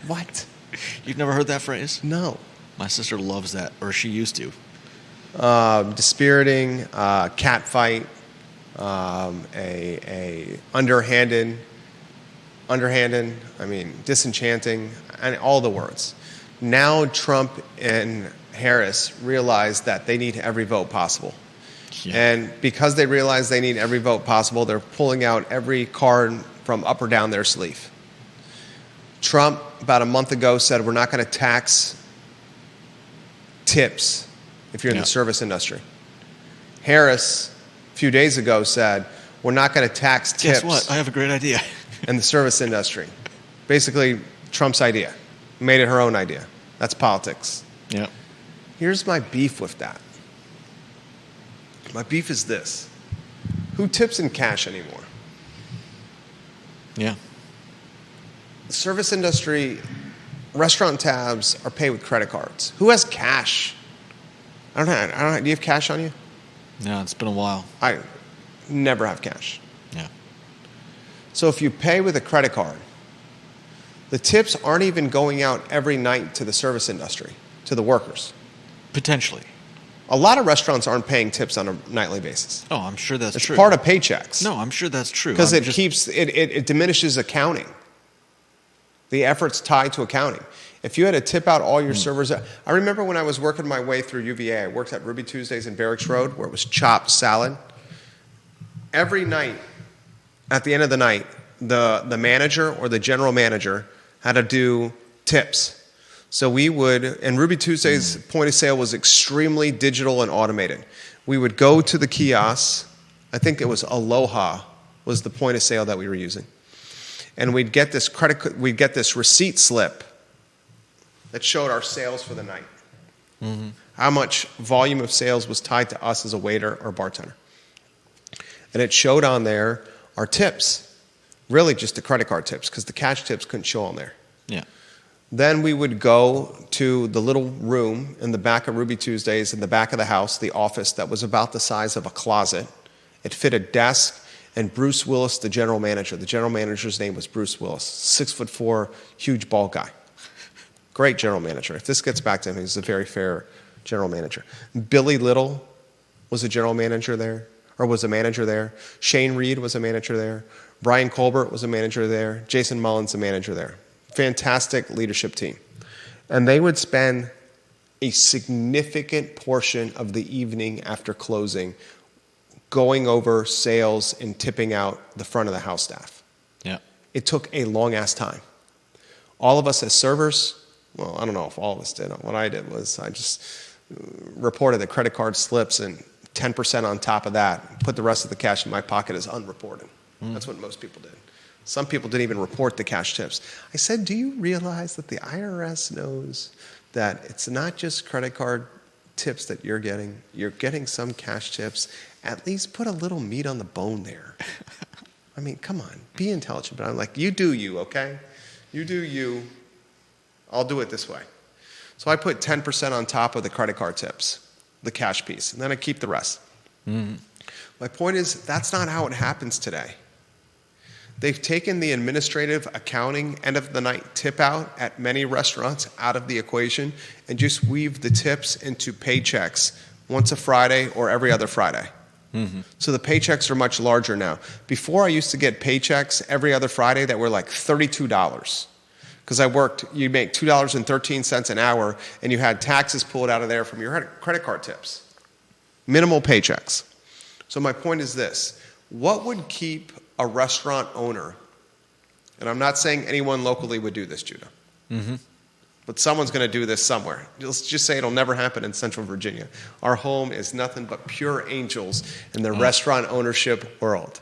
What? You've never heard that phrase? No. My sister loves that, or she used to. Dispiriting, cat fight, a underhanded, disenchanting, and all the words. Now Trump and Harris realize that they need every vote possible. Yeah. And because they realize they need every vote possible, they're pulling out every card from up or down their sleeve. Trump, about a month ago, said we're not going to tax tips if you're in the service industry. Harris, a few days ago, said we're not going to tax tips. Guess what? I have a great idea. In the service industry. Basically, Trump's idea. Made it her own idea. That's politics. Yeah. Here's my beef with that. My beef is this. Who tips in cash anymore? Yeah. The service industry, restaurant tabs are paid with credit cards. Who has cash? I don't know. Do you have cash on you? No, it's been a while. I never have cash. Yeah. So if you pay with a credit card, the tips aren't even going out every night to the service industry, to the workers. Potentially. A lot of restaurants aren't paying tips on a nightly basis. Oh, I'm sure that's true. It's part of paychecks. No, I'm sure that's true. Because it diminishes accounting. The effort's tied to accounting. If you had to tip out all your servers, I remember when I was working my way through UVA, I worked at Ruby Tuesdays in Barracks Road, where it was chopped salad. Every night, at the end of the night, the manager or the general manager had to do tips. So we would, and Ruby Tuesday's point of sale was extremely digital and automated. We would go to the kiosks. I think it was Aloha was the point of sale that we were using. And we'd get this receipt slip that showed our sales for the night. Mm-hmm. How much volume of sales was tied to us as a waiter or bartender. And it showed on there our tips, really just the credit card tips, because the cash tips couldn't show on there. Yeah. Then we would go to the little room in the back of Ruby Tuesdays, in the back of the house, the office that was about the size of a closet. It fit a desk, and Bruce Willis, the general manager's name was Bruce Willis, 6'4", huge bald guy. Great general manager. If this gets back to him, he's a very fair general manager. Billy Little was a general manager there, or was a manager there. Shane Reed was a manager there. Brian Colbert was a manager there. Jason Mullins, a manager there. Fantastic leadership team. And they would spend a significant portion of the evening after closing going over sales and tipping out the front of the house staff. Yeah. It took a long-ass time. All of us as servers, Well, I don't know if all of us did. What I did was I just reported the credit card slips and 10% on top of that, put the rest of the cash in my pocket as unreported. That's what most people did. Some people didn't even report the cash tips. I said, do you realize that the IRS knows that it's not just credit card tips that you're getting? You're getting some cash tips. At least put a little meat on the bone there. I mean, come on, be intelligent. But I'm like, you do you, okay? You do you. I'll do it this way. So I put 10% on top of the credit card tips, the cash piece, and then I keep the rest. My point is, that's not how it happens today. They've taken the administrative accounting end of the night tip out at many restaurants out of the equation and just weave the tips into paychecks once a Friday or every other Friday. So the paychecks are much larger now. Before, I used to get paychecks every other Friday that were like $32. Because I worked, you make $2.13 an hour, and you had taxes pulled out of there from your credit card tips. Minimal paychecks. So my point is this. What would keep a restaurant owner, and I'm not saying anyone locally would do this, Judah, but someone's going to do this somewhere. Let's just say it'll never happen in Central Virginia. Our home is nothing but pure angels in the restaurant ownership world.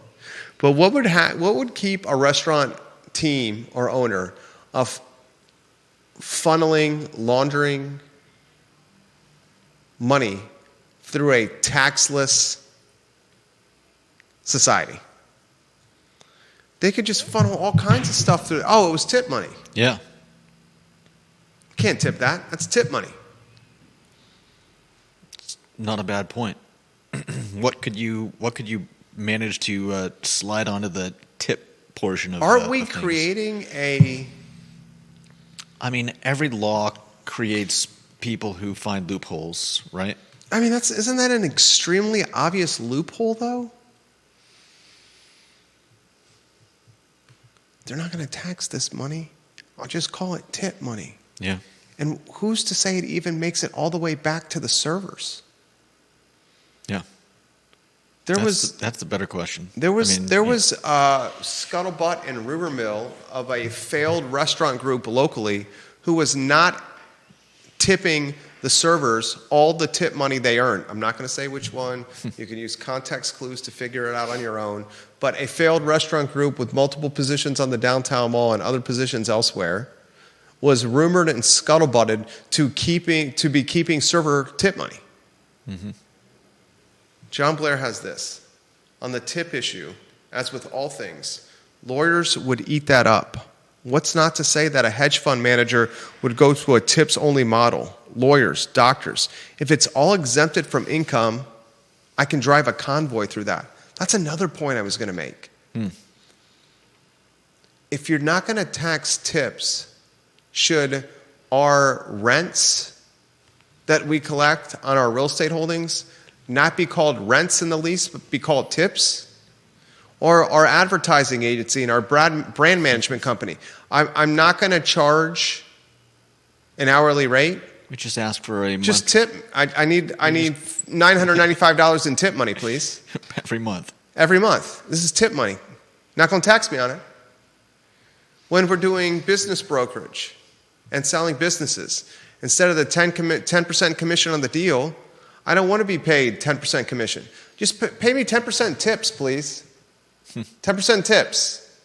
But what would keep a restaurant team or owner of funneling, laundering money through a taxless society? They could just funnel all kinds of stuff through. Oh, it was tip money. Yeah. Can't tip that. That's tip money. Not a bad point. What could you manage to slide onto the tip portion of? Aren't we of things? creating a? I mean, every law creates people who find loopholes, right? I mean, isn't that an extremely obvious loophole, though? They're not going to tax this money. I'll just call it tip money. Yeah. And who's to say it even makes it all the way back to the servers? Yeah. That's the better question. There was scuttlebutt and rumor mill of a failed restaurant group locally who was not tipping the servers all the tip money they earned. I'm not going to say which one. You can use context clues to figure it out on your own. But a failed restaurant group with multiple positions on the downtown mall and other positions elsewhere was rumored and scuttlebutted to be keeping server tip money. John Blair has this. On the tip issue, as with all things, lawyers would eat that up. What's not to say that a hedge fund manager would go to a tips-only model? Lawyers, doctors. If it's all exempted from income, I can drive a convoy through that. That's another point I was going to make. If you're not going to tax tips, should our rents that we collect on our real estate holdings not be called rents in the lease, but be called tips? Or our advertising agency and our brand management company, I'm not going to charge an hourly rate. We just ask for a just month. tip. I need $995 in tip money, please. Every month. Every month. This is tip money. Not going to tax me on it. When we're doing business brokerage and selling businesses, instead of the 10% commission on the deal, I don't want to be paid 10% commission. Just pay me 10% tips, please. 10% tips.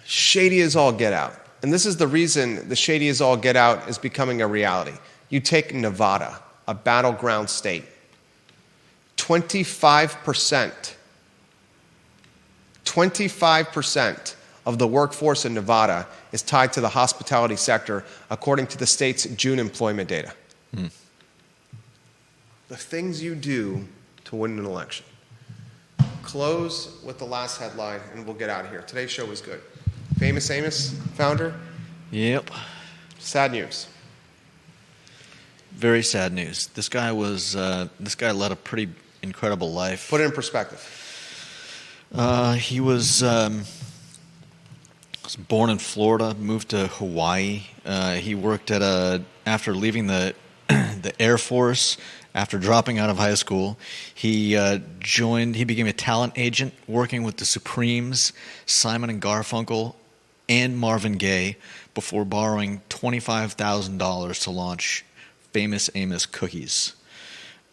Shady as all get out. And this is the reason the shady as all get out is becoming a reality. You take Nevada, a battleground state. 25% of the workforce in Nevada is tied to the hospitality sector, according to the state's June employment data. The things you do to win an election. Close with the last headline, and we'll get out of here. Today's show was good. Famous Amos, founder? Yep. Sad news. Very sad news. This guy led a pretty incredible life. Put it in perspective. He was born in Florida, moved to Hawaii. He worked after leaving the Air Force, after dropping out of high school, he became a talent agent working with the Supremes, Simon and Garfunkel, and Marvin Gaye before borrowing $25,000 to launch Famous Amos cookies.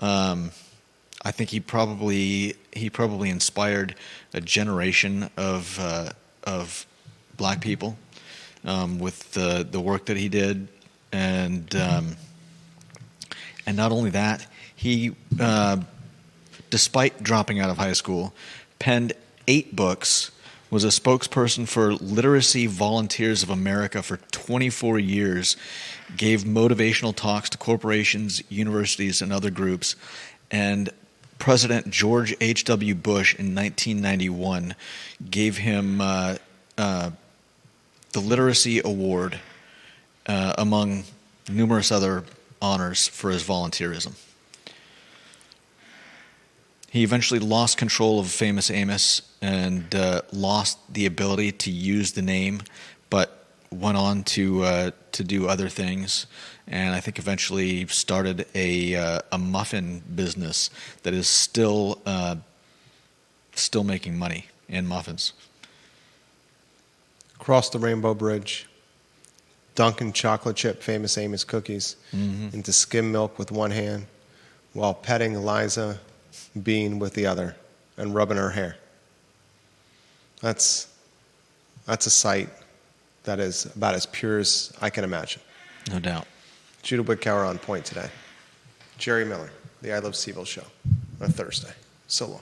I think he probably inspired a generation of black people with the work that he did, and not only that, he despite dropping out of high school, penned 8 books, was a spokesperson for Literacy Volunteers of America for 24 years, gave motivational talks to corporations, universities, and other groups, and President George H.W. Bush in 1991 gave him the Literacy Award among numerous other honors for his volunteerism. He eventually lost control of Famous Amos and lost the ability to use the name, but went on to do other things, and I think eventually started a muffin business that is still making money in muffins. Cross the Rainbow Bridge, dunking chocolate chip Famous Amos cookies into skim milk with one hand while petting Eliza Bean with the other and rubbing her hair. That's a sight that is about as pure as I can imagine. No doubt. Judah Wittkower on point today. Jerry Miller, the I Love CVille Show on a Thursday. So long.